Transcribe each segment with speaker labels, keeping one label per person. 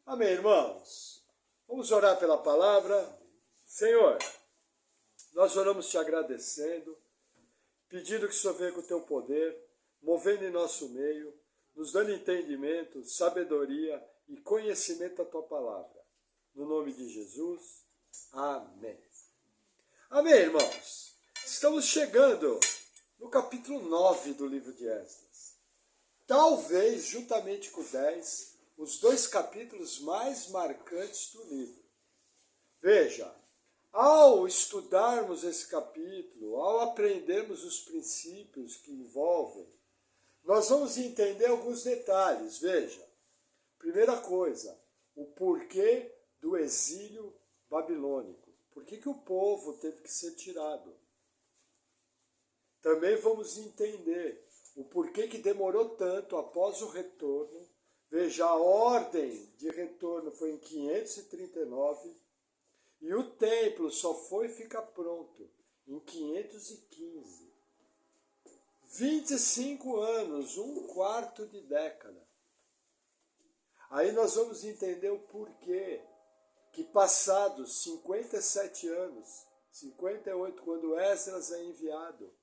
Speaker 1: Amém, irmãos? Vamos orar pela palavra. Senhor, nós oramos te agradecendo, pedindo que o Senhor venha com o teu poder, movendo em nosso meio, nos dando entendimento, sabedoria e conhecimento da tua palavra. No nome de Jesus, amém. Amém, irmãos? Estamos chegando no capítulo 9 do livro de Esdras. Talvez, juntamente com o 10, os dois capítulos mais marcantes do livro. Veja, ao estudarmos esse capítulo, ao aprendermos os princípios que envolvem, nós vamos entender alguns detalhes. Veja, primeira coisa, o porquê do exílio babilônico. Por que o povo teve que ser tirado? Também vamos entender o porquê que demorou tanto após o retorno. Veja, a ordem de retorno foi em 539 e o templo só foi ficar pronto em 515. 25 anos, um quarto de década. Aí nós vamos entender o porquê que passados 57 anos, 58, quando Esdras é enviado,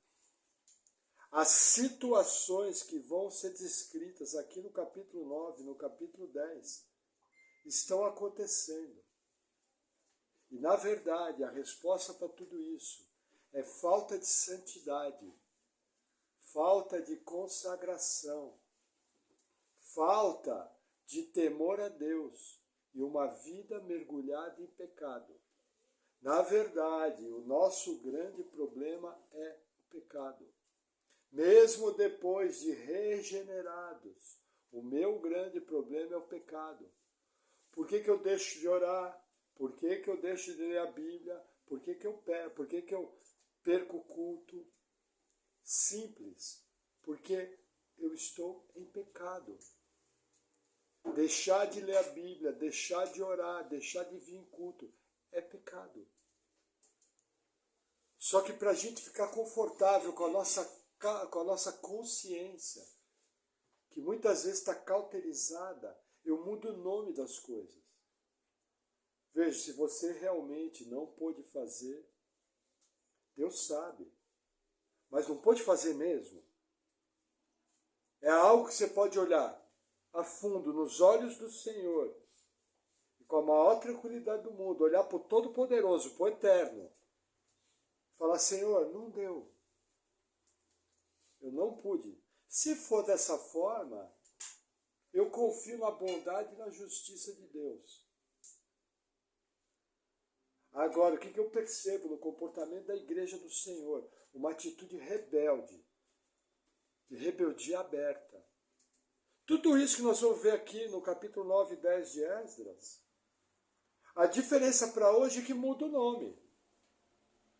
Speaker 1: as situações que vão ser descritas aqui no capítulo 9, no capítulo 10, estão acontecendo. E, na verdade, a resposta para tudo isso é falta de santidade, falta de consagração, falta de temor a Deus e uma vida mergulhada em pecado. Na verdade, o nosso grande problema é o pecado. Mesmo depois de regenerados, o meu grande problema é o pecado. Por que eu deixo de orar? Por que eu deixo de ler a Bíblia? Por que eu perco o culto? Simples, porque eu estou em pecado. Deixar de ler a Bíblia, deixar de orar, deixar de vir em culto, é pecado. Só que para a gente ficar confortável com a nossa consciência, que muitas vezes está cauterizada, eu mudo o nome das coisas. Veja, se você realmente não pôde fazer, Deus sabe, mas não pôde fazer mesmo. É algo que você pode olhar a fundo nos olhos do Senhor, e com a maior tranquilidade do mundo, olhar para o Todo-Poderoso, para o Eterno, falar, Senhor, não deu. Eu não pude. Se for dessa forma, eu confio na bondade e na justiça de Deus. Agora, o que eu percebo no comportamento da igreja do Senhor? Uma atitude rebelde, de rebeldia aberta. Tudo isso que nós vamos ver aqui no capítulo 9 e 10 de Esdras, a diferença para hoje é que muda o nome.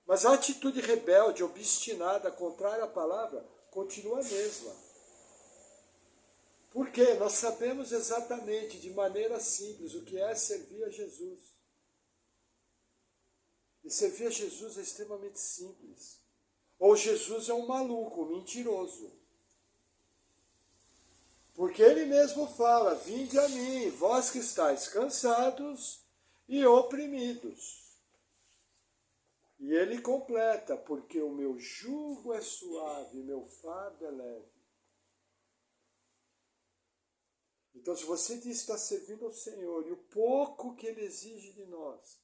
Speaker 1: Mas a atitude rebelde, obstinada, contrária à palavra, continua a mesma. Porque nós sabemos exatamente, de maneira simples, o que é servir a Jesus. E servir a Jesus é extremamente simples. Ou Jesus é um maluco, um mentiroso. Porque ele mesmo fala, vinde a mim, vós que estáis cansados e oprimidos. E ele completa, porque o meu jugo é suave, meu fardo é leve. Então, se você diz que está servindo ao Senhor, e o pouco que Ele exige de nós,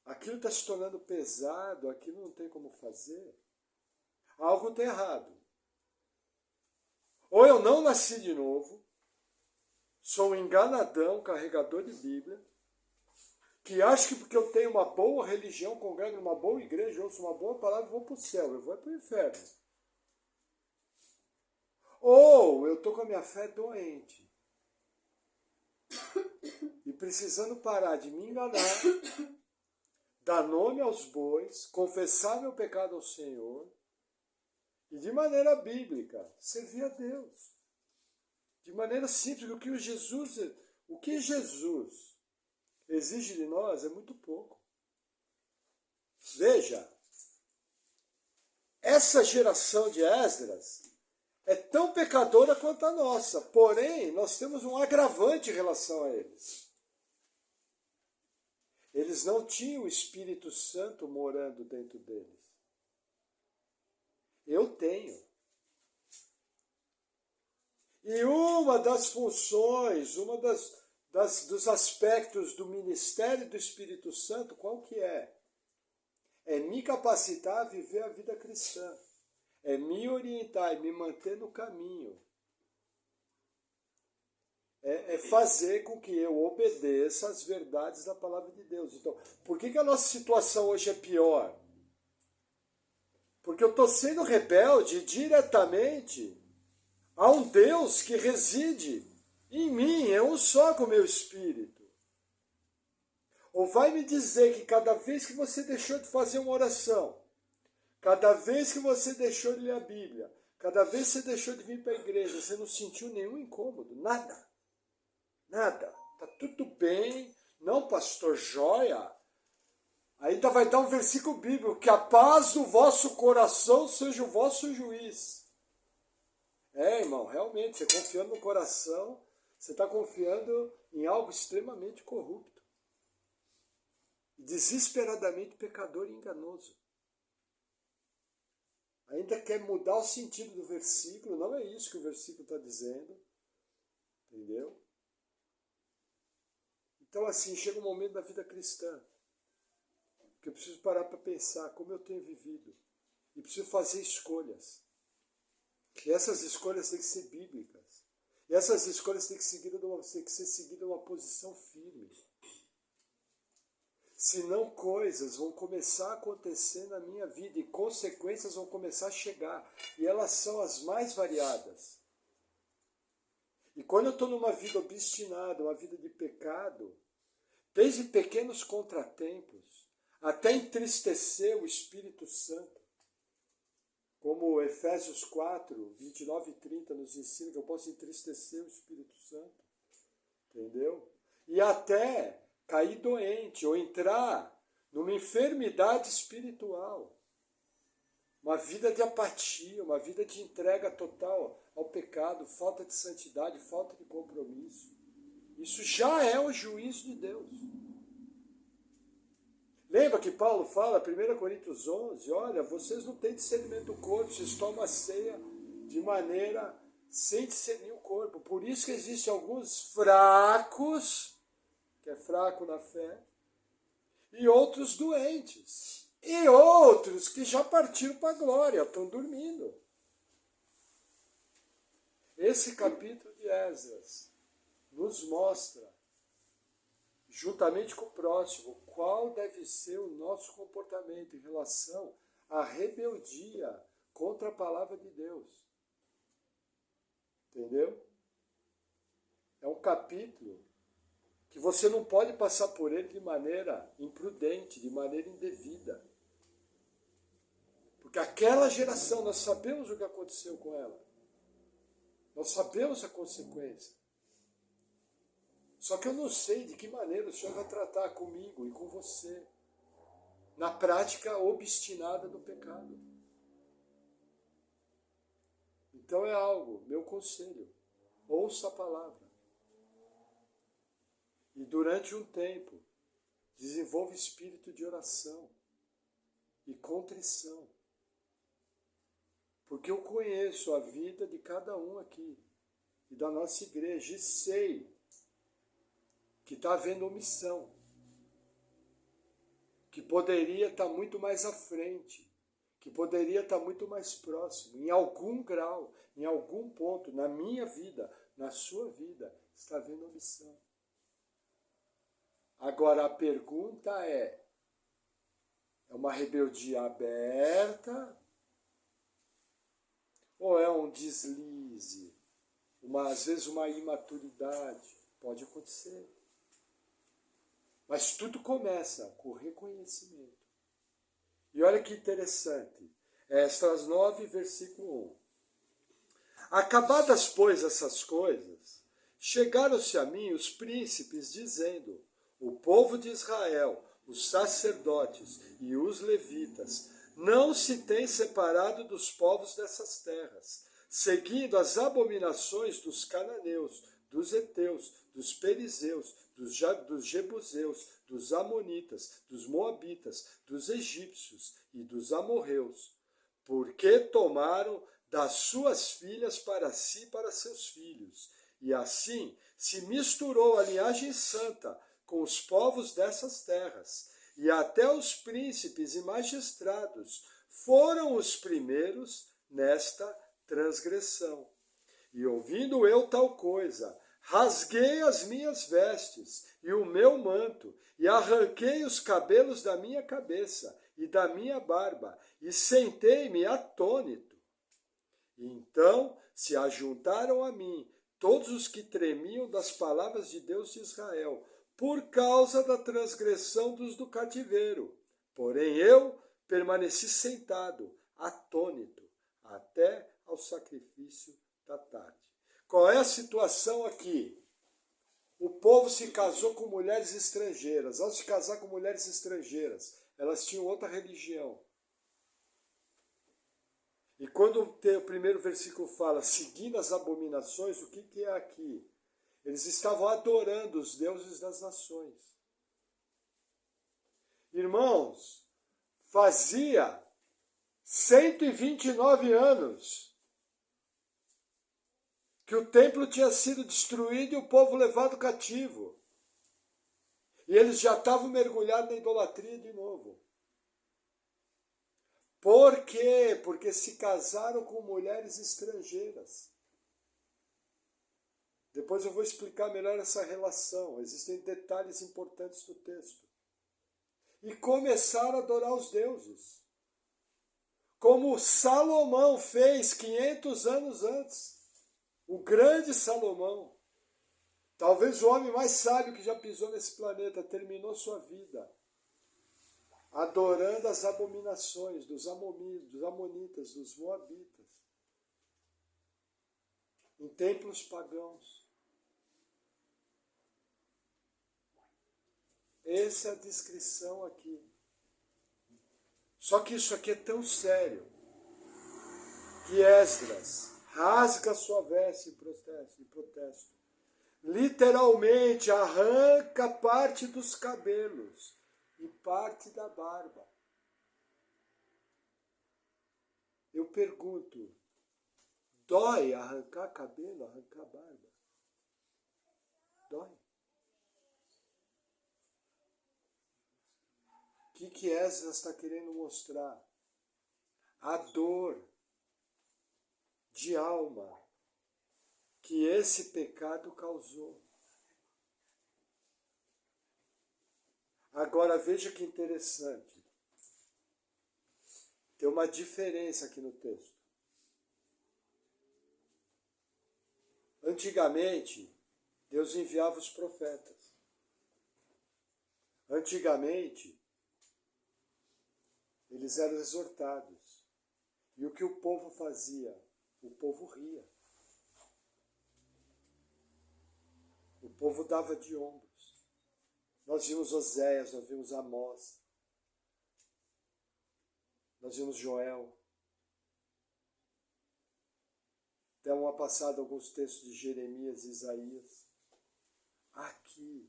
Speaker 1: aquilo está se tornando pesado, aquilo não tem como fazer, algo está errado. Ou eu não nasci de novo, sou um enganadão, carregador de Bíblia, que acho que porque eu tenho uma boa religião, congrego numa boa igreja, ouço uma boa palavra, eu vou para o céu, eu vou para o inferno. Ou eu estou com a minha fé doente e precisando parar de me enganar, dar nome aos bois, confessar meu pecado ao Senhor e de maneira bíblica servir a Deus. De maneira simples, o que Jesus exige de nós é muito pouco. Veja, essa geração de Esdras é tão pecadora quanto a nossa, porém, nós temos um agravante em relação a eles. Eles não tinham o Espírito Santo morando dentro deles. Eu tenho. E uma das funções, dos aspectos do ministério do Espírito Santo, qual que é? É me capacitar a viver a vida cristã. É me orientar e me manter no caminho. É fazer com que eu obedeça às verdades da palavra de Deus. Então, por que a nossa situação hoje é pior? Porque eu estou sendo rebelde diretamente a um Deus que reside em mim, é um só com o meu espírito. Ou vai me dizer que cada vez que você deixou de fazer uma oração, cada vez que você deixou de ler a Bíblia, cada vez que você deixou de vir para a igreja, você não sentiu nenhum incômodo? Nada. Nada. Está tudo bem. Não, pastor, joia. Ainda vai dar um versículo bíblico, que a paz do vosso coração seja o vosso juiz. Irmão, realmente, você confiando no coração, você está confiando em algo extremamente corrupto. Desesperadamente pecador e enganoso. Ainda quer mudar o sentido do versículo, não é isso que o versículo está dizendo. Entendeu? Então, assim, chega um momento da vida cristã que eu preciso parar para pensar como eu tenho vivido. E preciso fazer escolhas. E essas escolhas têm que ser bíblicas. E essas escolhas têm que ser seguidas uma posição firme. Senão coisas vão começar a acontecer na minha vida e consequências vão começar a chegar. E elas são as mais variadas. E quando eu estou numa vida obstinada, uma vida de pecado, desde pequenos contratempos, até entristecer o Espírito Santo, como Efésios 4, 29 e 30 nos ensina que eu posso entristecer o Espírito Santo, entendeu? E até cair doente ou entrar numa enfermidade espiritual, uma vida de apatia, uma vida de entrega total ao pecado, falta de santidade, falta de compromisso. Isso já é o juízo de Deus. Lembra que Paulo fala, 1 Coríntios 11, olha, vocês não têm discernimento do corpo, vocês tomam a ceia de maneira sem discernir o corpo. Por isso que existem alguns fracos, que é fraco na fé, e outros doentes. E outros que já partiram para a glória, estão dormindo. Esse capítulo de Esdras nos mostra, juntamente com o próximo, qual deve ser o nosso comportamento em relação à rebeldia contra a palavra de Deus. Entendeu? É um capítulo que você não pode passar por ele de maneira imprudente, de maneira indevida. Porque aquela geração, nós sabemos o que aconteceu com ela. Nós sabemos a consequência. Só que eu não sei de que maneira o Senhor vai tratar comigo e com você na prática obstinada do pecado. Então é algo, meu conselho, ouça a palavra. E durante um tempo, desenvolva espírito de oração e contrição. Porque eu conheço a vida de cada um aqui e da nossa igreja e sei que está havendo omissão, que poderia estar muito mais à frente, que poderia estar muito mais próximo, em algum grau, em algum ponto, na minha vida, na sua vida, está havendo omissão. Agora a pergunta é uma rebeldia aberta ou é um deslize, às vezes uma imaturidade? Pode acontecer. Mas tudo começa com o reconhecimento. E olha que interessante. Esdras 9, versículo 1. Acabadas, pois, essas coisas, chegaram-se a mim os príncipes, dizendo: o povo de Israel, os sacerdotes e os levitas, não se têm separado dos povos dessas terras, seguindo as abominações dos cananeus, dos heteus, dos perizeus, dos jebuseus, dos amonitas, dos moabitas, dos egípcios e dos amorreus, porque tomaram das suas filhas para si e para seus filhos, e assim se misturou a linhagem santa com os povos dessas terras, e até os príncipes e magistrados foram os primeiros nesta transgressão. E ouvindo eu tal coisa, rasguei as minhas vestes e o meu manto, e arranquei os cabelos da minha cabeça e da minha barba, e sentei-me atônito. E então se ajuntaram a mim todos os que tremiam das palavras de Deus de Israel, por causa da transgressão dos do cativeiro. Porém eu permaneci sentado, atônito, até ao sacrifício da tarde. Qual é a situação aqui? O povo se casou com mulheres estrangeiras. Ao se casar com mulheres estrangeiras, elas tinham outra religião. E quando o primeiro versículo fala, seguindo as abominações, o que é aqui? Eles estavam adorando os deuses das nações. Irmãos, fazia 129 anos que o templo tinha sido destruído e o povo levado cativo. E eles já estavam mergulhados na idolatria de novo. Por quê? Porque se casaram com mulheres estrangeiras. Depois eu vou explicar melhor essa relação. Existem detalhes importantes no texto. E começaram a adorar os deuses. Como Salomão fez 500 anos antes. O grande Salomão. Talvez o homem mais sábio que já pisou nesse planeta, terminou sua vida adorando as abominações dos amonitas, dos moabitas, em templos pagãos. Essa é a descrição aqui. Só que isso aqui é tão sério que Esdras rasga sua veste em protesto. Literalmente arranca parte dos cabelos e parte da barba. Eu pergunto, dói arrancar cabelo, arrancar barba? Dói. O que Esdras está querendo mostrar? A dor de alma que esse pecado causou. Agora veja que interessante. Tem uma diferença aqui no texto. Antigamente, Deus enviava os profetas. Antigamente, eles eram exortados. E o que o povo fazia? O povo ria. O povo dava de ombros. Nós vimos Oséias, nós vimos Amós, nós vimos Joel. Até uma passada alguns textos de Jeremias e Isaías. Aqui,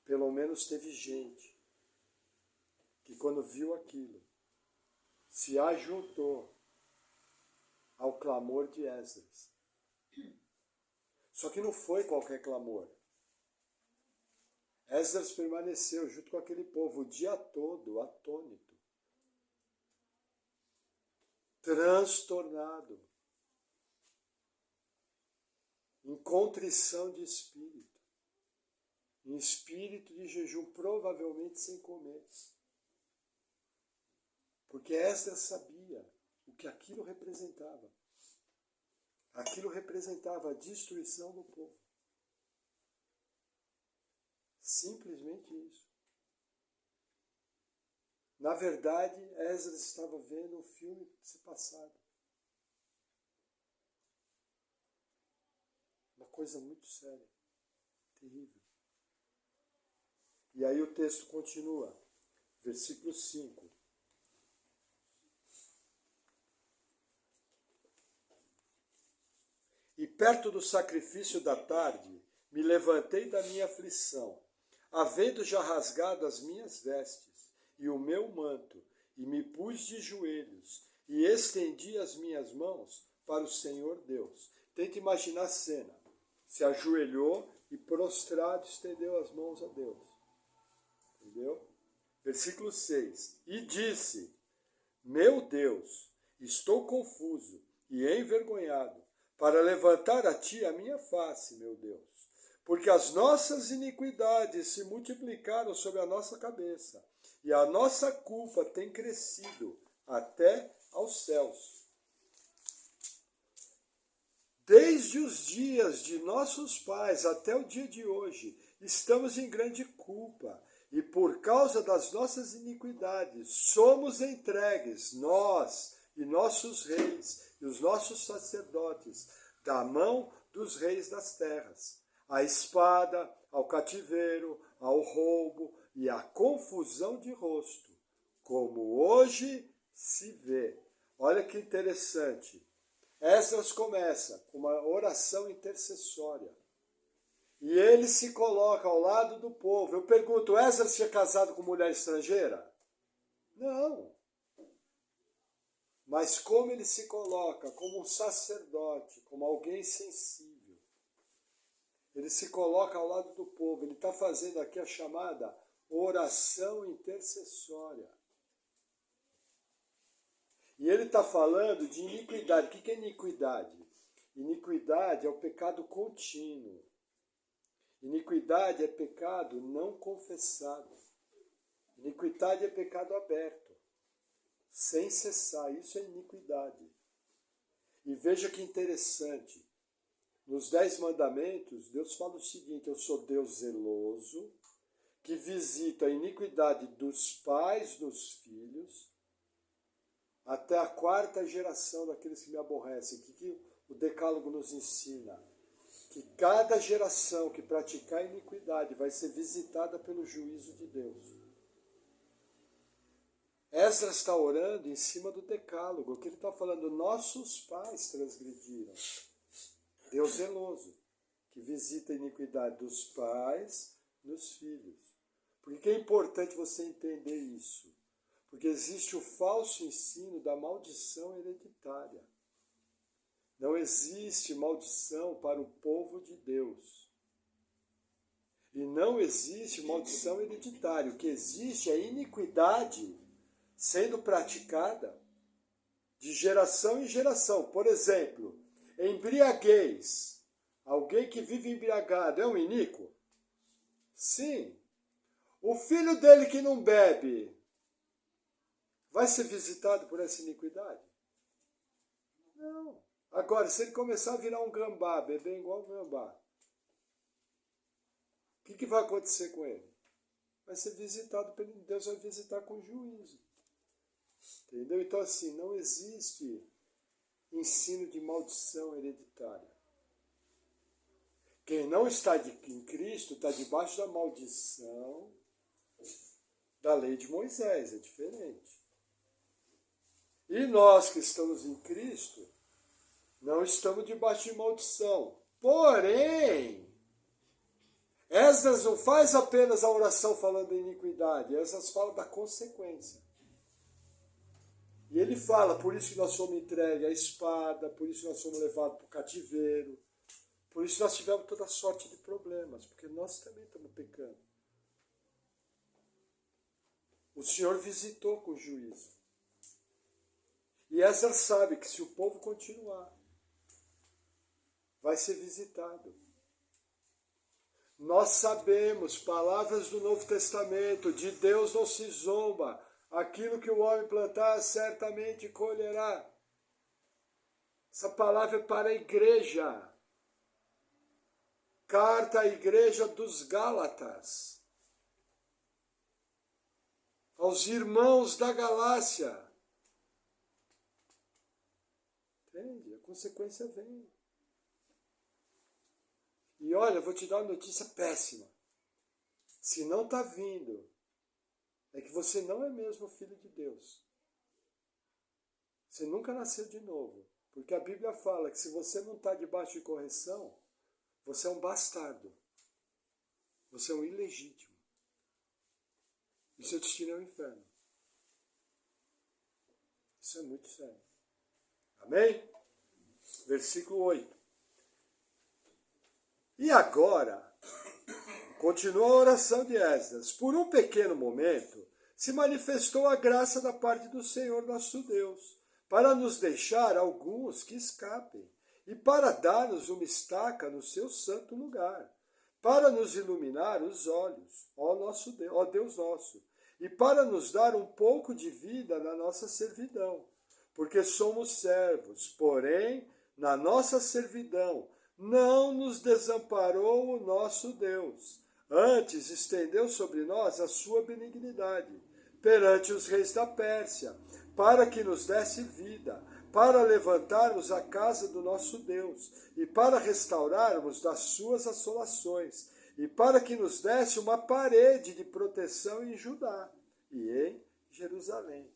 Speaker 1: pelo menos teve gente que quando viu aquilo, se ajuntou ao clamor de Esdras. Só que não foi qualquer clamor. Esdras permaneceu junto com aquele povo o dia todo, atônito, transtornado, em contrição de espírito, em espírito de jejum, provavelmente sem comer. Porque Esdras sabia o que aquilo representava. Aquilo representava a destruição do povo. Simplesmente isso. Na verdade, Esdras estava vendo um filme se passado. Uma coisa muito séria, terrível. E aí o texto continua, versículo 5. perto do sacrifício da tarde, me levantei da minha aflição, havendo já rasgado as minhas vestes e o meu manto, e me pus de joelhos, e estendi as minhas mãos para o Senhor Deus. Tenta imaginar a cena. Se ajoelhou e prostrado estendeu as mãos a Deus. Entendeu? Versículo 6. E disse, meu Deus, estou confuso e envergonhado, para levantar a ti a minha face, meu Deus, porque as nossas iniquidades se multiplicaram sobre a nossa cabeça, e a nossa culpa tem crescido até aos céus. Desde os dias de nossos pais até o dia de hoje, estamos em grande culpa, e por causa das nossas iniquidades, somos entregues, nós e nossos reis e os nossos sacerdotes, da mão dos reis das terras, à espada, ao cativeiro, ao roubo e à confusão de rosto, como hoje se vê. Olha que interessante. Esdras começa com uma oração intercessória. E ele se coloca ao lado do povo. Eu pergunto, Esdras tinha casado com mulher estrangeira? Não. Mas como ele se coloca como um sacerdote, como alguém sensível. Ele se coloca ao lado do povo. Ele está fazendo aqui a chamada oração intercessória. E ele está falando de iniquidade. O que é iniquidade? Iniquidade é o pecado contínuo. Iniquidade é pecado não confessado. Iniquidade é pecado aberto, sem cessar. Isso é iniquidade. E veja que interessante. Nos 10 mandamentos, Deus fala o seguinte, eu sou Deus zeloso, que visita a iniquidade dos pais nos filhos, até a 4ª geração daqueles que me aborrecem. O que o Decálogo nos ensina? Que cada geração que praticar iniquidade vai ser visitada pelo juízo de Deus. Esdras está orando em cima do Decálogo, que ele está falando, nossos pais transgrediram. Deus zeloso, que visita a iniquidade dos pais nos filhos. Por que é importante você entender isso? Porque existe o falso ensino da maldição hereditária. Não existe maldição para o povo de Deus. E não existe maldição hereditária. O que existe é iniquidade sendo praticada de geração em geração. Por exemplo, embriaguez. Alguém que vive embriagado é um iníquo? Sim. O filho dele que não bebe vai ser visitado por essa iniquidade? Não. Agora, se ele começar a virar um gambá, beber igual um gambá, o que vai acontecer com ele? Vai ser visitado, Deus vai visitar com juízo. Entendeu? Então, assim, não existe ensino de maldição hereditária. Quem não está em Cristo está debaixo da maldição da lei de Moisés, é diferente. E nós que estamos em Cristo, não estamos debaixo de maldição. Porém, Esdras não faz apenas a oração falando em iniquidade, Esdras fala da consequência. E ele fala, por isso que nós fomos entregues à espada, por isso que nós fomos levados para o cativeiro, por isso nós tivemos toda sorte de problemas, porque nós também estamos pecando. O Senhor visitou com juízo. E Esdras sabe que se o povo continuar, vai ser visitado. Nós sabemos, palavras do Novo Testamento, de Deus não se zomba, aquilo que o homem plantar certamente colherá. Essa palavra é para a igreja. Carta à igreja dos Gálatas. Aos irmãos da Galácia. Entende? A consequência vem. E olha, eu vou te dar uma notícia péssima. Se não está vindo, é que você não é mesmo filho de Deus. Você nunca nasceu de novo. Porque a Bíblia fala que se você não está debaixo de correção, você é um bastardo. Você é um ilegítimo. E seu destino é o inferno. Isso é muito sério. Amém? Versículo 8. E agora, continua a oração de Esdras. Por um pequeno momento, se manifestou a graça da parte do Senhor nosso Deus, para nos deixar alguns que escapem, e para dar-nos uma estaca no seu santo lugar, para nos iluminar os olhos, ó Deus nosso, e para nos dar um pouco de vida na nossa servidão, porque somos servos, porém, na nossa servidão, não nos desamparou o nosso Deus, antes estendeu sobre nós a sua benignidade, perante os reis da Pérsia, para que nos desse vida, para levantarmos a casa do nosso Deus, e para restaurarmos das suas assolações, e para que nos desse uma parede de proteção em Judá e em Jerusalém.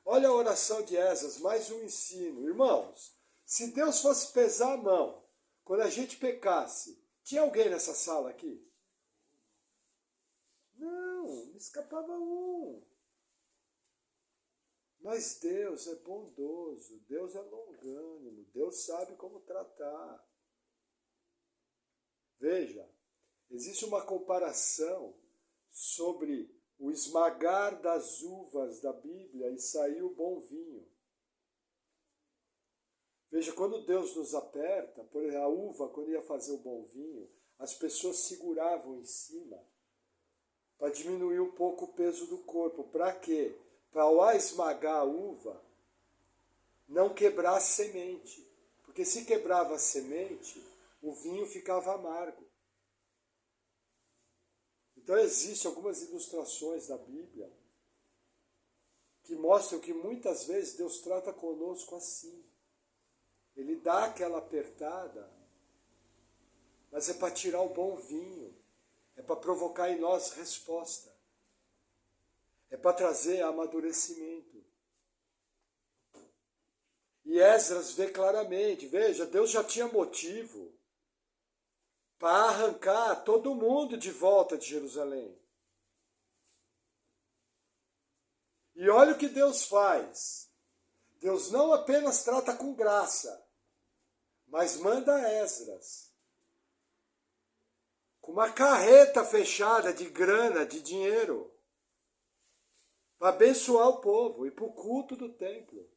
Speaker 1: Olha a oração de Esdras, mais um ensino. Irmãos, se Deus fosse pesar a mão quando a gente pecasse, tinha alguém nessa sala aqui? Não escapava um. Mas Deus é bondoso, Deus é longânimo, Deus sabe como tratar. Veja, existe uma comparação sobre o esmagar das uvas da Bíblia e sair o bom vinho. Veja, quando Deus nos aperta, por exemplo, a uva, quando ia fazer o bom vinho, as pessoas seguravam em cima para diminuir um pouco o peso do corpo. Para quê? Para ao esmagar a uva, não quebrar a semente. Porque se quebrava a semente, o vinho ficava amargo. Então existem algumas ilustrações da Bíblia que mostram que muitas vezes Deus trata conosco assim. Ele dá aquela apertada, mas é para tirar o bom vinho, é para provocar em nós resposta, é para trazer amadurecimento. E Esdras vê claramente, veja, Deus já tinha motivo para arrancar todo mundo de volta de Jerusalém. E olha o que Deus faz. Deus não apenas trata com graça, mas manda Esdras com uma carreta fechada de grana, de dinheiro, para abençoar o povo e para o culto do templo.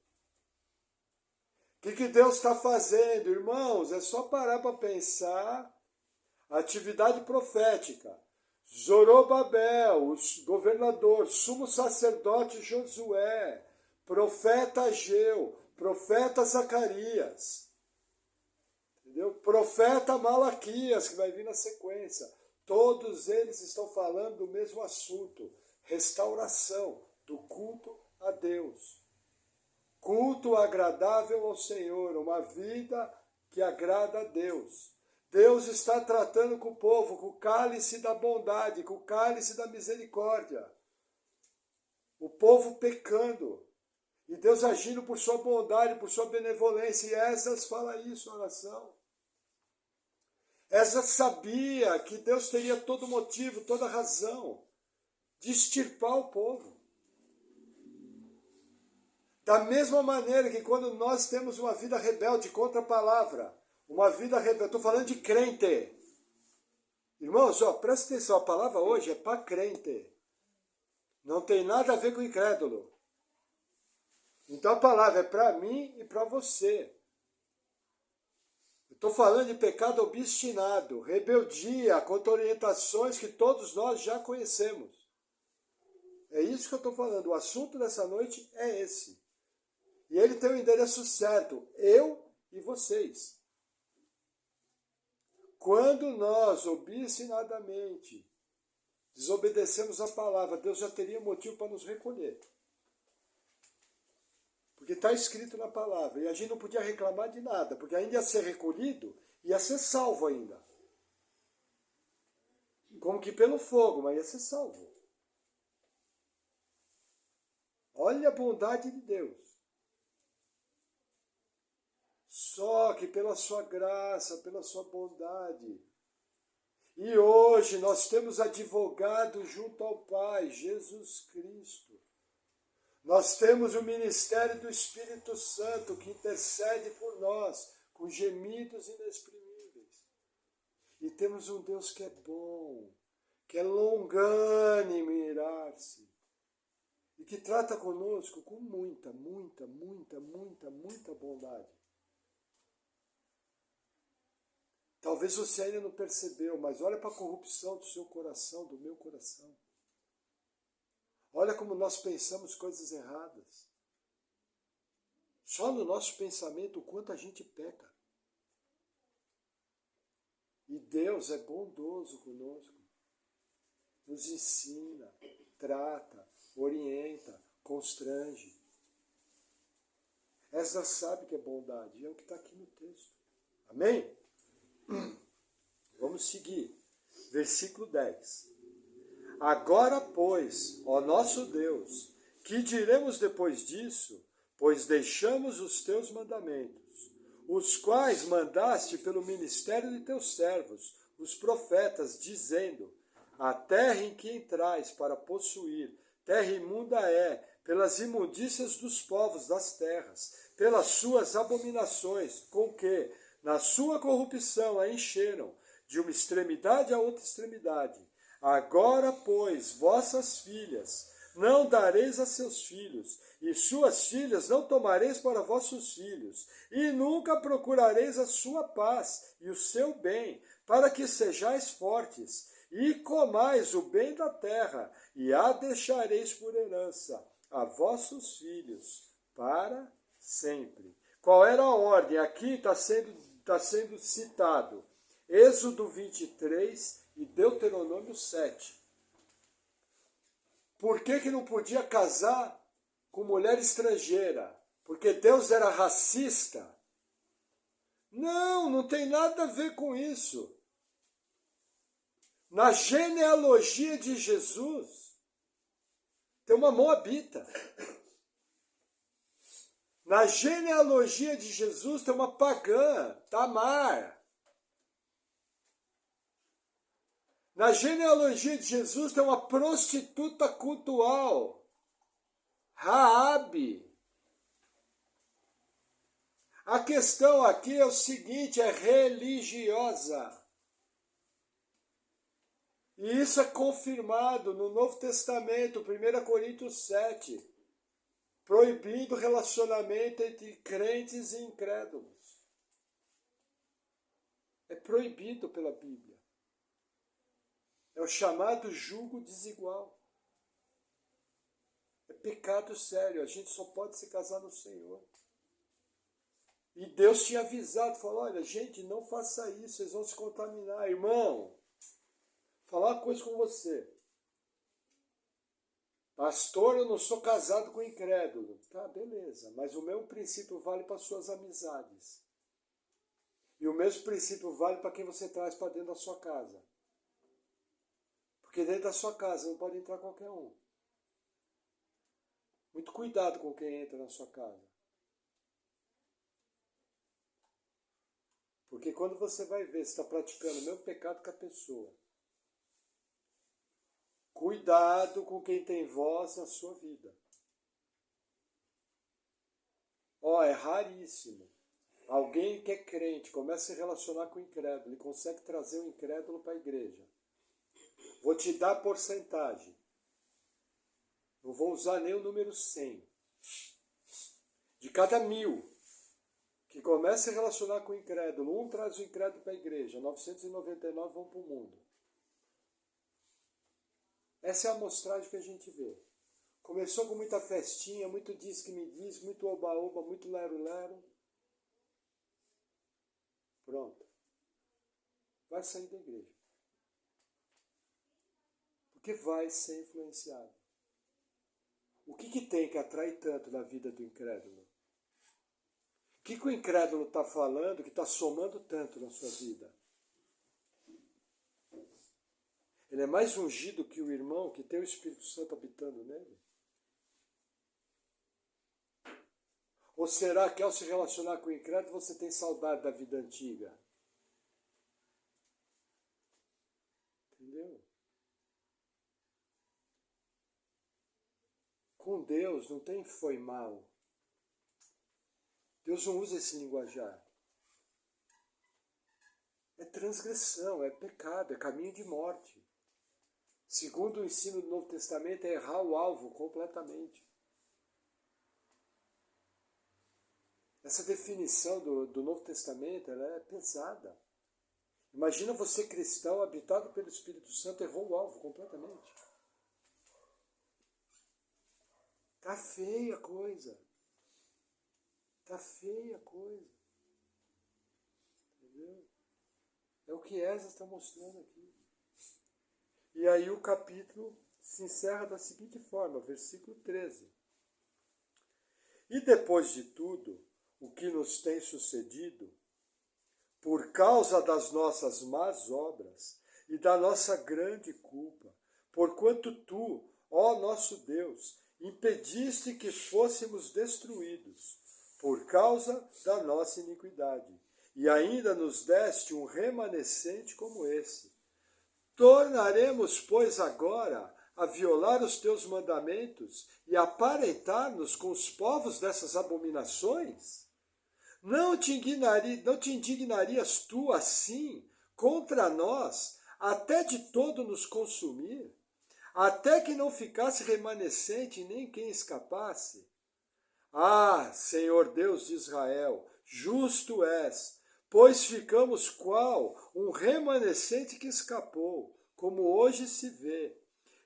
Speaker 1: O que Deus está fazendo, irmãos? É só parar para pensar. A atividade profética. Zorobabel, o governador, sumo sacerdote Josué, profeta Ageu, profeta Zacarias, entendeu? Profeta Malaquias, que vai vir na sequência. Todos eles estão falando do mesmo assunto, restauração do culto a Deus. Culto agradável ao Senhor, uma vida que agrada a Deus. Deus está tratando com o povo, com o cálice da bondade, com o cálice da misericórdia. O povo pecando. E Deus agindo por sua bondade, por sua benevolência. E Esdras fala isso na oração. Esdras sabia que Deus teria todo motivo, toda razão de extirpar o povo. Da mesma maneira que quando nós temos uma vida rebelde contra a palavra, uma vida rebelde, estou falando de crente. Irmãos, presta atenção, a palavra hoje é para crente. Não tem nada a ver com incrédulo. Então a palavra é para mim e para você. Estou falando de pecado obstinado, rebeldia contra orientações que todos nós já conhecemos. É isso que eu estou falando. O assunto dessa noite é esse. E ele tem o endereço certo, eu e vocês. Quando nós, obstinadamente, desobedecemos a palavra, Deus já teria motivo para nos recolher. Porque está escrito na palavra, e a gente não podia reclamar de nada, porque ainda ia ser recolhido, ia ser salvo ainda. Como que pelo fogo, mas ia ser salvo. Olha a bondade de Deus. só que pela sua graça, pela sua bondade. E hoje nós temos advogado junto ao Pai, Jesus Cristo. Nós temos o ministério do Espírito Santo que intercede por nós, com gemidos inexprimíveis. E temos um Deus que é bom, que é longânimo em irar-se, e que trata conosco com muita bondade. Talvez você ainda não percebeu, mas olha para a corrupção do seu coração, do meu coração. Olha como nós pensamos coisas erradas. Só no nosso pensamento o quanto a gente peca. E Deus é bondoso conosco. Nos ensina, trata, orienta, constrange. Essa sabe que é bondade, e é o que está aqui no texto. Amém? Vamos seguir. Versículo 10. Agora, pois, ó nosso Deus, que diremos depois disso? Pois deixamos os teus mandamentos, os quais mandaste pelo ministério de teus servos, os profetas, dizendo: a terra em que entrais para possuir, terra imunda é, pelas imundícias dos povos das terras, pelas suas abominações, com que, na sua corrupção, a encheram, de uma extremidade a outra extremidade. Agora, pois, vossas filhas não dareis a seus filhos, e suas filhas não tomareis para vossos filhos, e nunca procurareis a sua paz e o seu bem, para que sejais fortes, e comais o bem da terra, e a deixareis por herança a vossos filhos, para sempre. Qual era a ordem? Aqui está sendo citado Êxodo 23 e Deuteronômio 7. Por que não podia casar com mulher estrangeira? Porque Deus era racista? Não, não tem nada a ver com isso. Na genealogia de Jesus, tem uma moabita. Na genealogia de Jesus tem uma pagã, Tamar. Na genealogia de Jesus tem uma prostituta cultual, Raabe. A questão aqui é o seguinte, é religiosa. E isso é confirmado no Novo Testamento, 1 Coríntios 7, proibindo relacionamento entre crentes e incrédulos. É proibido pela Bíblia. É o chamado julgo desigual. É pecado sério, a gente só pode se casar no Senhor. E Deus tinha avisado, falou, olha, gente, não faça isso, vocês vão se contaminar. Irmão, falar uma coisa com você. Pastor, eu não sou casado com incrédulo. Tá, beleza, mas o mesmo princípio vale para suas amizades. E o mesmo princípio vale para quem você traz para dentro da sua casa. Porque dentro da sua casa não pode entrar qualquer um. Muito cuidado com quem entra na sua casa. Porque quando você vai ver se está praticando o mesmo pecado que a pessoa, cuidado com quem tem voz na sua vida. É raríssimo. Alguém que é crente começa a se relacionar com o incrédulo e consegue trazer o incrédulo para a igreja. Vou te dar porcentagem. Não vou usar nem o número 100. De cada 1000 que começa a se relacionar com o incrédulo, um traz o incrédulo para a igreja, 999 vão para o mundo. Essa é a amostragem que a gente vê. Começou com muita festinha, muito diz que me diz, muito oba-oba, muito lero-lero. Pronto. Vai sair da igreja. Porque vai ser influenciado. O que tem que atrair tanto na vida do incrédulo? O que o incrédulo está falando que está somando tanto na sua vida? Ele é mais ungido que o irmão que tem o Espírito Santo habitando nele? Ou será que ao se relacionar com o incrédulo você tem saudade da vida antiga? Entendeu? Com Deus não tem foi mal. Deus não usa esse linguajar. É transgressão, é pecado, é caminho de morte. Segundo o ensino do Novo Testamento, é errar o alvo completamente. Essa definição do Novo Testamento, ela é pesada. Imagina você cristão, habitado pelo Espírito Santo, errou o alvo completamente. Tá feia a coisa. Tá feia a coisa. Entendeu? É o que Esdras está mostrando aqui. E aí o capítulo se encerra da seguinte forma, versículo 13. E depois de tudo, o que nos tem sucedido, por causa das nossas más obras e da nossa grande culpa, porquanto tu, ó nosso Deus, impediste que fôssemos destruídos, por causa da nossa iniquidade, e ainda nos deste um remanescente como esse. Tornaremos, pois, agora a violar os teus mandamentos e aparentar-nos com os povos dessas abominações? Não te indignarias tu assim contra nós, até de todo nos consumir, até que não ficasse remanescente nem quem escapasse? Ah, Senhor Deus de Israel, justo és, pois ficamos qual um remanescente que escapou, como hoje se vê.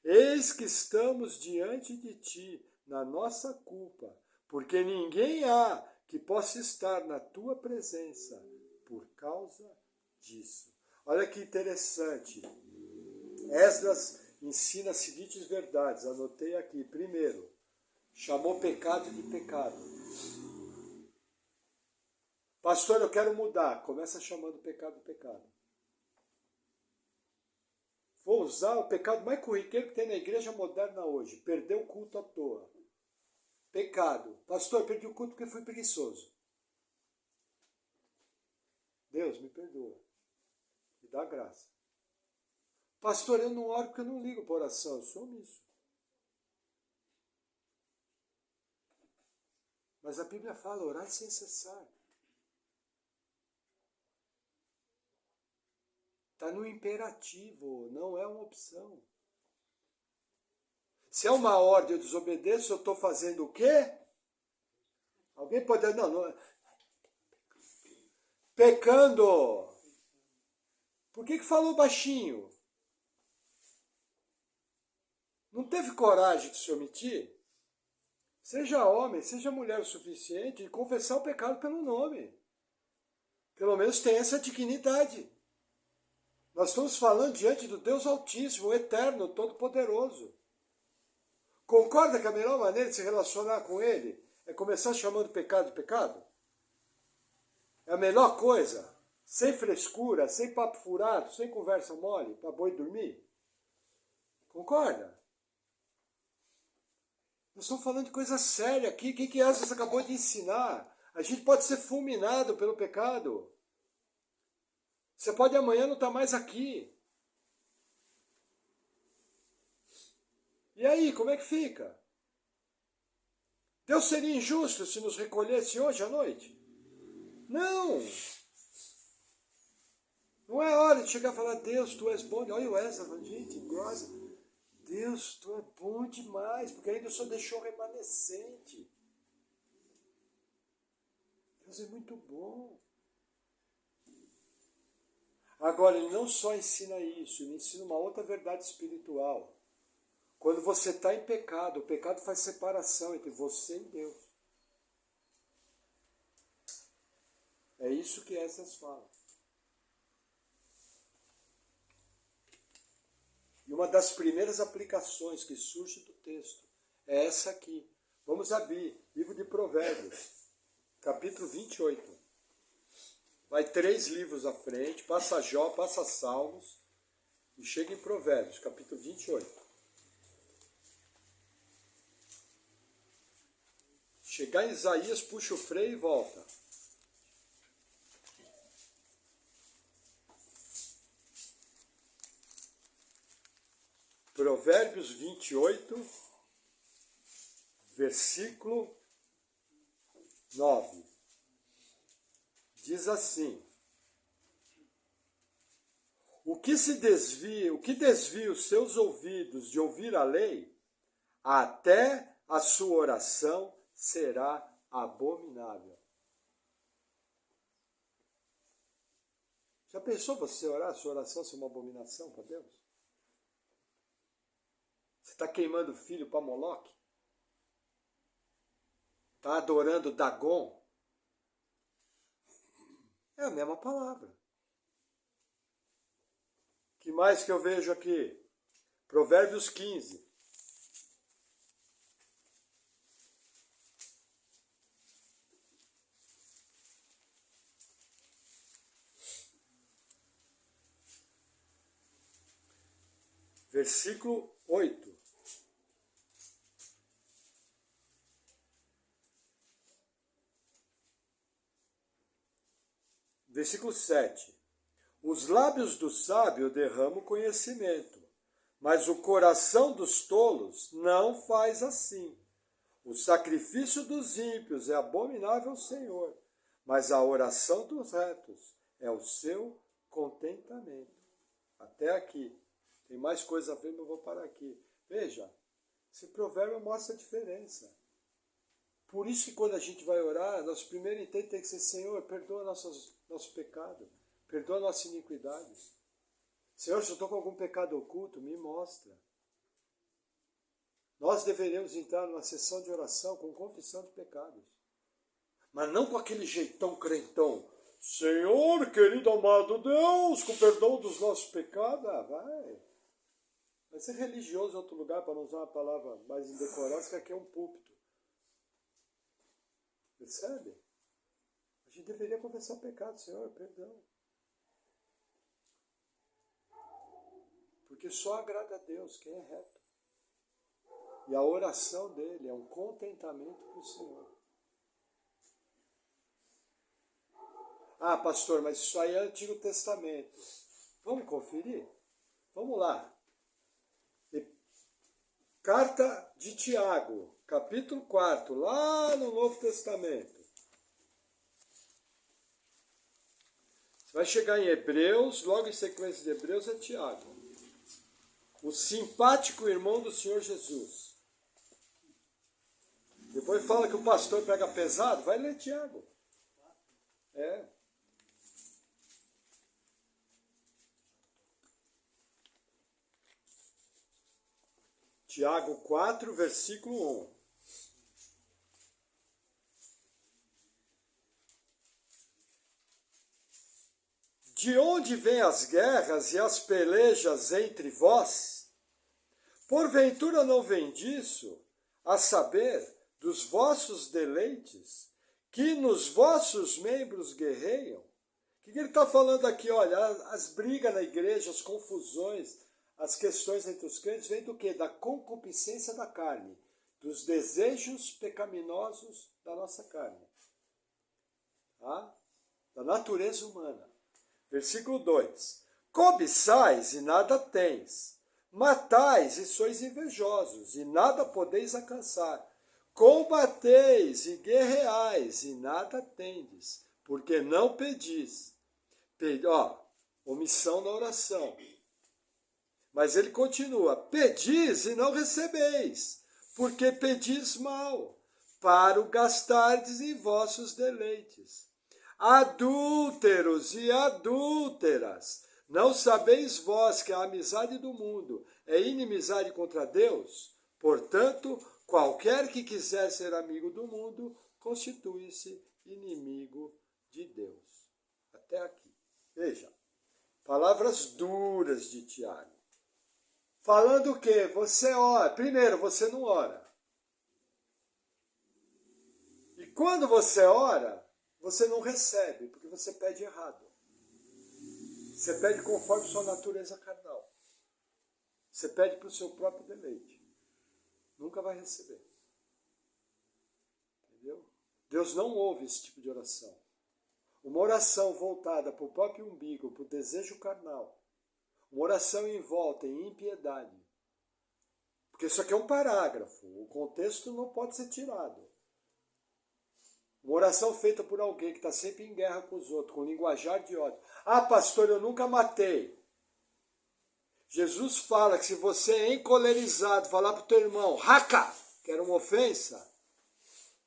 Speaker 1: Eis que estamos diante de ti, na nossa culpa, porque ninguém há que possa estar na tua presença por causa disso. Olha que interessante. Esdras ensina as seguintes verdades, anotei aqui. Primeiro, chamou pecado de pecado. Pastor, eu quero mudar. Começa chamando pecado de pecado. Vou usar o pecado mais corriqueiro que tem na igreja moderna hoje. Perder o culto à toa. Pecado. Pastor, eu perdi o culto porque fui preguiçoso. Deus, me perdoa. Me dá graça. Pastor, eu não oro porque eu não ligo para oração. Eu sou omisso. Mas a Bíblia fala, orar sem cessar. Está no imperativo, não é uma opção. Se é uma ordem, eu desobedeço, eu estou fazendo o quê? Alguém pode... Não. Pecando. Por que falou baixinho? Não teve coragem de se omitir? Seja homem, seja mulher o suficiente de confessar o pecado pelo nome. Pelo menos tem essa dignidade. Nós estamos falando diante do Deus Altíssimo, Eterno, Todo-Poderoso. Concorda que a melhor maneira de se relacionar com Ele é começar chamando pecado de pecado? É a melhor coisa? Sem frescura, sem papo furado, sem conversa mole, para boi dormir? Concorda? Nós estamos falando de coisa séria aqui. O que Esdras acabou de ensinar? A gente pode ser fulminado pelo pecado. Você pode amanhã não estar mais aqui. E aí, como é que fica? Deus seria injusto se nos recolhesse hoje à noite? Não! Não é hora de chegar e falar, Deus, tu és bom. Olha o Esdras, gente, grossa. Deus, tu é bom demais, porque ainda o Senhor deixou remanescente. Deus é muito bom. Agora, ele não só ensina isso, ele ensina uma outra verdade espiritual. Quando você está em pecado, o pecado faz separação entre você e Deus. É isso que essas falam. E uma das primeiras aplicações que surge do texto é essa aqui. Vamos abrir, livro de Provérbios, capítulo 28. Vai 3 livros à frente, passa Jó, passa Salmos e chega em Provérbios, capítulo 28. Chegar em Isaías, puxa o freio e volta. Provérbios 28, versículo 9. Diz assim: o que desvia os seus ouvidos de ouvir a lei, até a sua oração será abominável. Já pensou você orar, a sua oração ser uma abominação para Deus? Você está queimando filho para Moloque? Está adorando Dagon? É a mesma palavra. O que mais que eu vejo aqui? Provérbios 15. Versículo 8. Versículo 7. Os lábios do sábio derramam conhecimento, mas o coração dos tolos não faz assim. O sacrifício dos ímpios é abominável ao Senhor, mas a oração dos retos é o seu contentamento. Até aqui. Tem mais coisa a ver, mas eu vou parar aqui. Veja, esse provérbio mostra a diferença. Por isso que quando a gente vai orar, nosso primeiro intento tem que ser: Senhor, perdoa nosso pecado, perdoa nossa iniquidade. Senhor, se eu estou com algum pecado oculto, me mostra. Nós deveríamos entrar numa sessão de oração com confissão de pecados. Mas não com aquele jeitão crentão. Senhor, querido amado Deus, com perdão dos nossos pecados. Vai ser religioso em outro lugar, para não usar uma palavra mais indecorosa, que aqui é um púlpito. Percebe? A gente deveria confessar o pecado: Senhor, perdão. Porque só agrada a Deus quem é reto. E a oração dele é um contentamento para o Senhor. Ah, pastor, mas isso aí é Antigo Testamento. Vamos conferir? Vamos lá. Carta de Tiago, capítulo 4, lá no Novo Testamento. Você vai chegar em Hebreus, logo em sequência de Hebreus é Tiago. O simpático irmão do Senhor Jesus. Depois fala que o pastor pega pesado, vai ler Tiago. É. Tiago 4, versículo 1. De onde vêm as guerras e as pelejas entre vós? Porventura não vem disso, a saber, dos vossos deleites, que nos vossos membros guerreiam? O que ele está falando aqui? Olha, as brigas na igreja, as confusões, as questões entre os crentes vêm do quê? Da concupiscência da carne, dos desejos pecaminosos da nossa carne, tá? Da natureza humana. Versículo 2. Cobiçais e nada tens, matais e sois invejosos, e nada podeis alcançar. Combateis e guerreais, e nada tendes, porque não pedis. Omissão na oração. Mas ele continua: pedis e não recebeis, porque pedis mal, para o gastardes em vossos deleites. Adúlteros e adúlteras, não sabeis vós que a amizade do mundo é inimizade contra Deus? Portanto, qualquer que quiser ser amigo do mundo, constitui-se inimigo de Deus. Até aqui. Veja, palavras duras de Tiago. Falando o quê? Você ora. Primeiro, você não ora. E quando você ora, você não recebe, porque você pede errado. Você pede conforme sua natureza carnal. Você pede para o seu próprio deleite. Nunca vai receber. Entendeu? Deus não ouve esse tipo de oração. Uma oração voltada para o próprio umbigo, para o desejo carnal. Uma oração envolta em impiedade. Porque isso aqui é um parágrafo. O contexto não pode ser tirado. Uma oração feita por alguém que está sempre em guerra com os outros, com linguajar de ódio. Ah, pastor, eu nunca matei. Jesus fala que se você é encolerizado, falar para o teu irmão, raca, que era uma ofensa,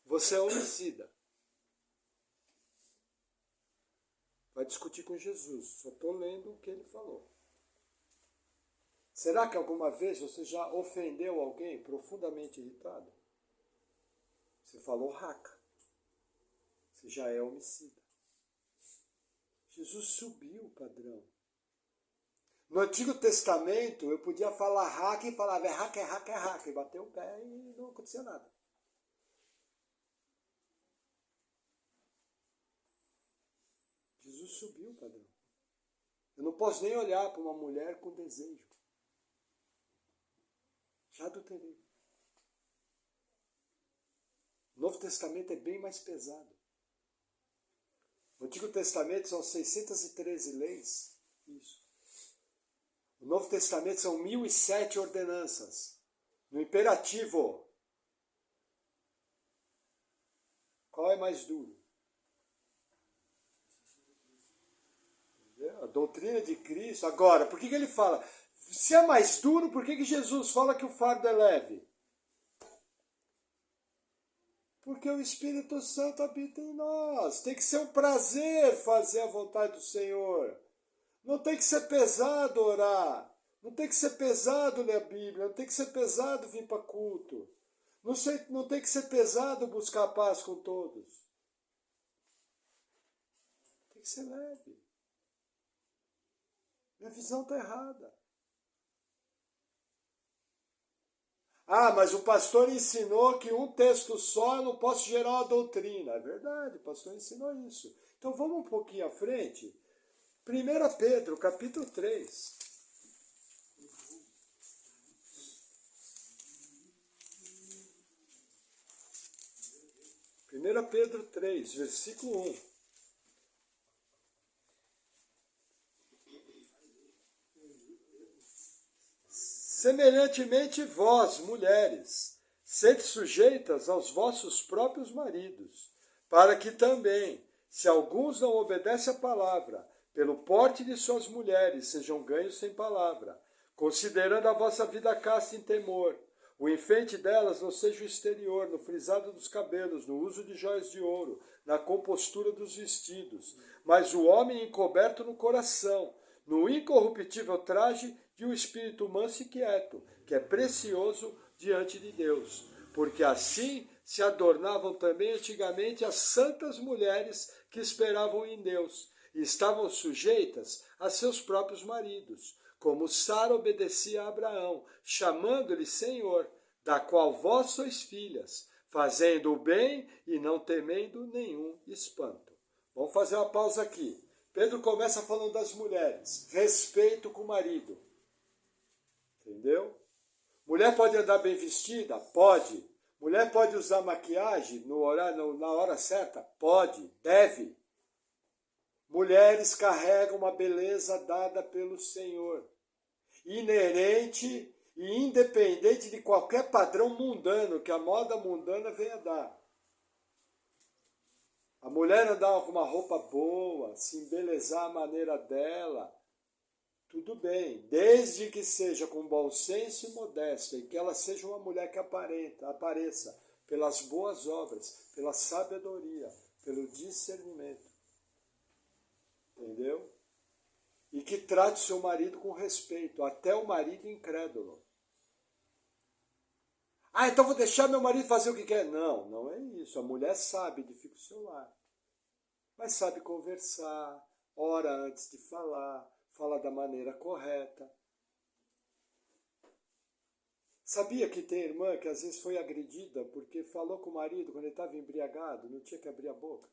Speaker 1: você é homicida. Vai discutir com Jesus. Só estou lendo o que ele falou. Será que alguma vez você já ofendeu alguém profundamente irritado? Você falou raca. Você já é homicida. Jesus subiu o padrão. No Antigo Testamento, eu podia falar raca e falava é raca, é raca, é raca. E bateu o pé e não acontecia nada. Jesus subiu o padrão. Eu não posso nem olhar para uma mulher com desejo. Já adulterei. O Novo Testamento é bem mais pesado. No Antigo Testamento são 613 leis. Isso. No Novo Testamento são 1007 ordenanças. No imperativo, qual é mais duro? A doutrina de Cristo. Agora, por que ele fala? Se é mais duro, por que Jesus fala que o fardo é leve? Porque o Espírito Santo habita em nós. Tem que ser um prazer fazer a vontade do Senhor. Não tem que ser pesado orar. Não tem que ser pesado ler a Bíblia. Não tem que ser pesado vir para culto. Não tem que ser pesado buscar a paz com todos. Tem que ser leve. Minha visão está errada. Ah, mas o pastor ensinou que um texto só eu não posso gerar uma doutrina. É verdade, o pastor ensinou isso. Então vamos um pouquinho à frente. 1 Pedro, capítulo 3. Primeira Pedro 3, versículo 1. Semelhantemente vós, mulheres, sede sujeitas aos vossos próprios maridos, para que também, se alguns não obedecem à palavra, pelo porte de suas mulheres sejam ganhos sem palavra, considerando a vossa vida casta em temor. O enfeite delas não seja o exterior, no frisado dos cabelos, no uso de joias de ouro, na compostura dos vestidos, mas o homem encoberto no coração, no incorruptível traje de um espírito manso e quieto, que é precioso diante de Deus. Porque assim se adornavam também antigamente as santas mulheres que esperavam em Deus, e estavam sujeitas a seus próprios maridos, como Sara obedecia a Abraão, chamando-lhe Senhor, da qual vós sois filhas, fazendo o bem e não temendo nenhum espanto. Vamos fazer uma pausa aqui. Pedro começa falando das mulheres, respeito com o marido. Entendeu? Mulher pode andar bem vestida? Pode. Mulher pode usar maquiagem na hora certa? Pode, deve. Mulheres carregam uma beleza dada pelo Senhor, inerente e independente de qualquer padrão mundano que a moda mundana venha dar. A mulher andar com uma roupa boa, se embelezar a maneira dela, tudo bem, desde que seja com bom senso e modéstia, e que ela seja uma mulher que apareça pelas boas obras, pela sabedoria, pelo discernimento. Entendeu? E que trate seu marido com respeito, até o marido incrédulo. Ah, então vou deixar meu marido fazer o que quer. Não, não é isso. A mulher sabe, edifica o seu lar. Mas sabe conversar, ora antes de falar, fala da maneira correta. Sabia que tem irmã que às vezes foi agredida porque falou com o marido quando ele estava embriagado, não tinha que abrir a boca.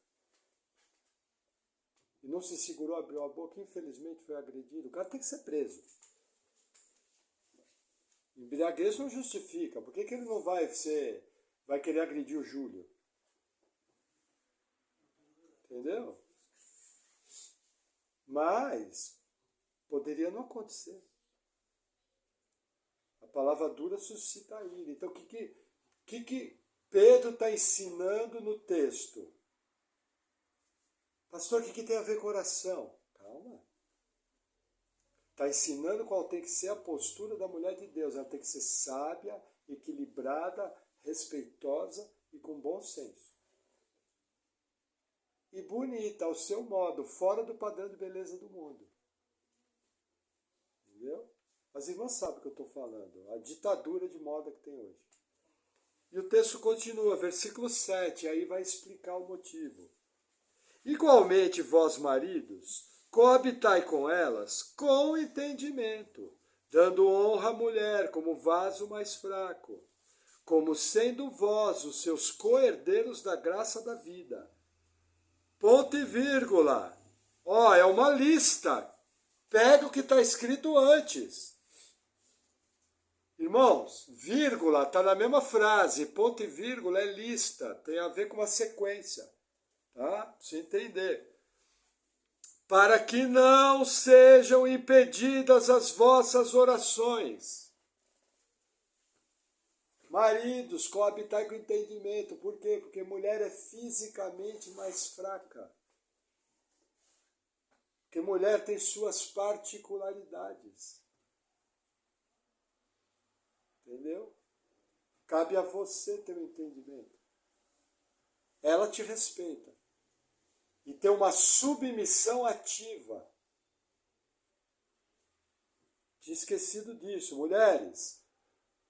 Speaker 1: E não se segurou, abriu a boca, infelizmente foi agredido. O cara tem que ser preso. Embriaguez não justifica. Por que ele não vai querer agredir o Júlio? Entendeu? Mas poderia não acontecer. A palavra dura suscita ira. Então, o que Pedro está ensinando no texto? Pastor, o que tem a ver com oração? Calma. Está ensinando qual tem que ser a postura da mulher de Deus. Ela tem que ser sábia, equilibrada, respeitosa e com bom senso. E bonita, ao seu modo, fora do padrão de beleza do mundo. Entendeu? As irmãs sabem o que eu estou falando. A ditadura de moda que tem hoje. E o texto continua, versículo 7, aí vai explicar o motivo. Igualmente, vós, maridos, coabitai com elas com entendimento, dando honra à mulher como vaso mais fraco, como sendo vós os seus co-herdeiros da graça da vida. Ponto e vírgula. Ó, é uma lista. Pega o que está escrito antes. Irmãos, vírgula está na mesma frase. Ponto e vírgula é lista. Tem a ver com uma sequência. Tá? Pra você entender. Para que não sejam impedidas as vossas orações. Maridos, coabitai com entendimento. Por quê? Porque mulher é fisicamente mais fraca. Porque mulher tem suas particularidades. Entendeu? Cabe a você ter um entendimento. Ela te respeita. E tem uma submissão ativa. Tinha esquecido disso. Mulheres,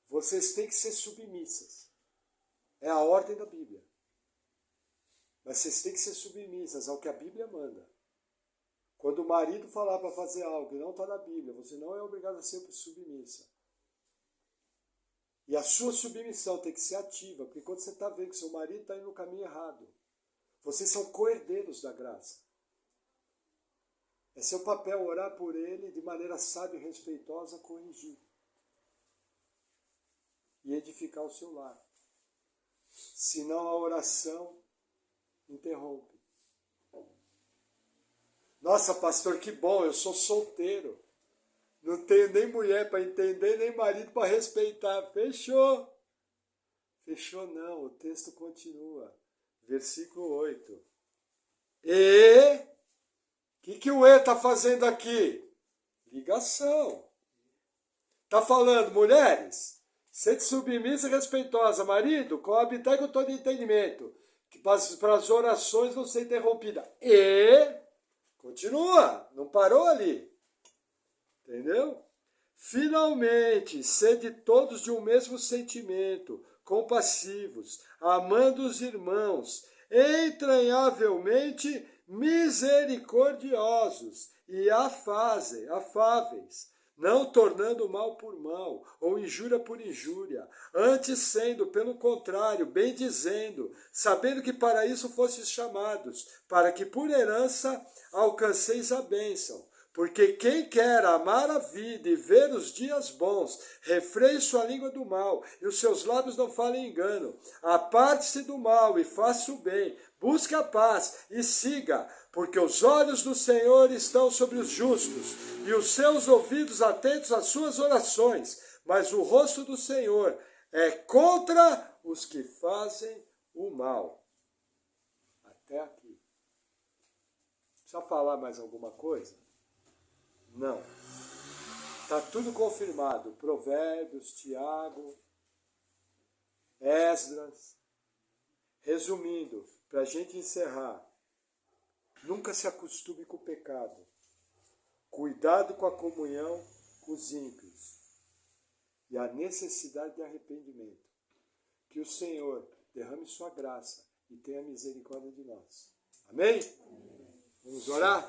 Speaker 1: vocês têm que ser submissas. É a ordem da Bíblia. Mas vocês têm que ser submissas ao que a Bíblia manda. Quando o marido falar para fazer algo e não está na Bíblia, você não é obrigado a ser submissa. E a sua submissão tem que ser ativa, porque quando você está vendo que seu marido está indo no caminho errado, vocês são co-herdeiros da graça. É seu papel orar por ele de maneira sábia e respeitosa, corrigir. E edificar o seu lar. Senão a oração interrompe. Nossa, pastor, que bom, eu sou solteiro. Não tenho nem mulher para entender, nem marido para respeitar. Fechou. Fechou não, o texto continua. Versículo 8. E o que o E está fazendo aqui? Ligação. Está falando, mulheres, sede submissa e respeitosa. Marido, coabitai com todo entendimento, que para as orações não ser interrompida. E continua, não parou ali. Entendeu? Finalmente, sede todos de um mesmo sentimento, compassivos, amando os irmãos, entranhavelmente misericordiosos e afáveis, não tornando mal por mal, ou injúria por injúria, antes sendo, pelo contrário, bendizendo, sabendo que para isso fostes chamados, para que por herança alcanceis a bênção. Porque quem quer amar a vida e ver os dias bons, refreie sua língua do mal, e os seus lábios não falem engano. Aparte-se do mal e faça o bem, busque a paz e siga, porque os olhos do Senhor estão sobre os justos, e os seus ouvidos atentos às suas orações, mas o rosto do Senhor é contra os que fazem o mal. Até aqui. Precisa falar mais alguma coisa? Não. Está tudo confirmado. Provérbios, Tiago, Esdras. Resumindo, para a gente encerrar, nunca se acostume com o pecado. Cuidado com a comunhão com os ímpios. E a necessidade de arrependimento. Que o Senhor derrame sua graça e tenha misericórdia de nós. Amém? Vamos orar?